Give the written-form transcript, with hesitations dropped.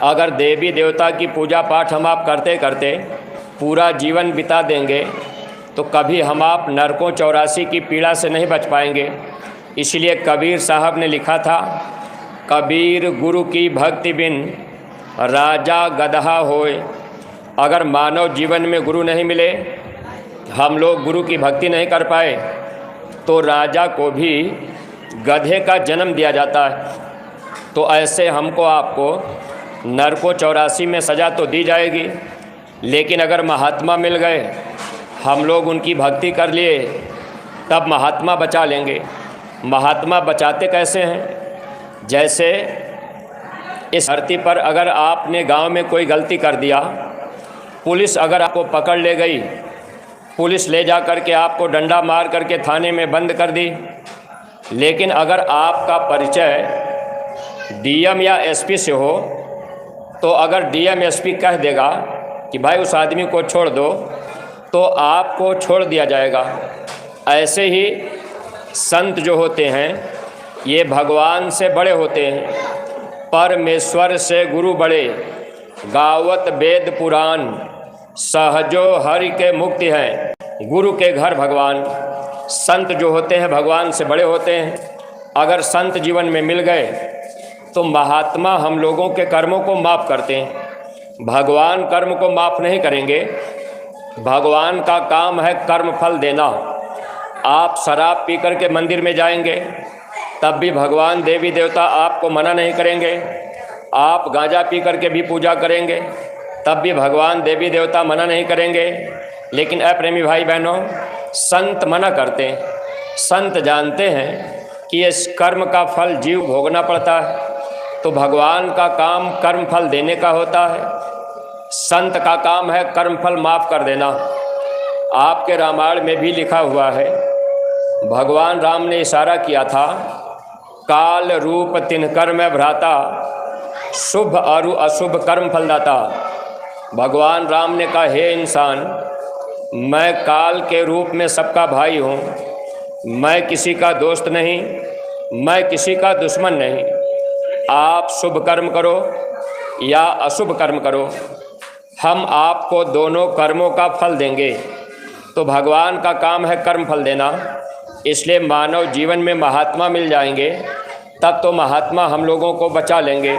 अगर देवी देवता की पूजा पाठ हम आप करते करते पूरा जीवन बिता देंगे तो कभी हम आप नरकों 84 की पीड़ा से नहीं बच पाएंगे। इसलिए कबीर साहब ने लिखा था, कबीर गुरु की भक्ति बिन राजा गदहा होए। अगर मानव जीवन में गुरु नहीं मिले, हम लोग गुरु की भक्ति नहीं कर पाए, तो राजा को भी गधे का जन्म दिया जाता है। तो ऐसे हमको आपको नरकों 84 में सज़ा तो दी जाएगी, लेकिन अगर महात्मा मिल गए, हम लोग उनकी भक्ति कर लिए, तब महात्मा बचा लेंगे। महात्मा बचाते कैसे हैं? जैसे इस धरती पर अगर आपने गांव में कोई गलती कर दिया, पुलिस अगर आपको पकड़ ले गई, पुलिस ले जा कर के आपको डंडा मार करके थाने में बंद कर दी, लेकिन अगर आपका परिचय डीएम या एसपी से हो, तो अगर डीएम एसपी कह देगा कि भाई उस आदमी को छोड़ दो, तो आपको छोड़ दिया जाएगा। ऐसे ही संत जो होते हैं ये भगवान से बड़े होते हैं। परमेश्वर से गुरु बड़े, गावत वेद पुराण, सहजो हरि के मुक्ति है, गुरु के घर भगवान। संत जो होते हैं भगवान से बड़े होते हैं। अगर संत जीवन में मिल गए तो महात्मा हम लोगों के कर्मों को माफ़ करते हैं। भगवान कर्म को माफ़ नहीं करेंगे। भगवान का काम है कर्म फल देना। आप शराब पी कर के मंदिर में जाएंगे, तब भी भगवान देवी देवता आपको मना नहीं करेंगे। आप गांजा पी कर के भी पूजा करेंगे, तब भी भगवान देवी देवता मना नहीं करेंगे। लेकिन अप्रेमी भाई बहनों, संत मना करते हैं। संत जानते हैं कि इस कर्म का फल जीव भोगना पड़ता है, तो भगवान का काम कर्म फल देने का होता है। संत का काम है कर्म फल माफ़ कर देना। आपके रामायण में भी लिखा हुआ है, भगवान राम ने इशारा किया था, काल रूप तिन कर्म भ्राता, शुभ और अशुभ कर्म फलदाता। भगवान राम ने कहा, हे इंसान, मैं काल के रूप में सबका भाई हूँ। मैं किसी का दोस्त नहीं, मैं किसी का दुश्मन नहीं। आप शुभ कर्म करो या अशुभ कर्म करो, हम आपको दोनों कर्मों का फल देंगे। तो भगवान का काम है कर्म फल देना। इसलिए मानव जीवन में महात्मा मिल जाएंगे, तब तो महात्मा हम लोगों को बचा लेंगे।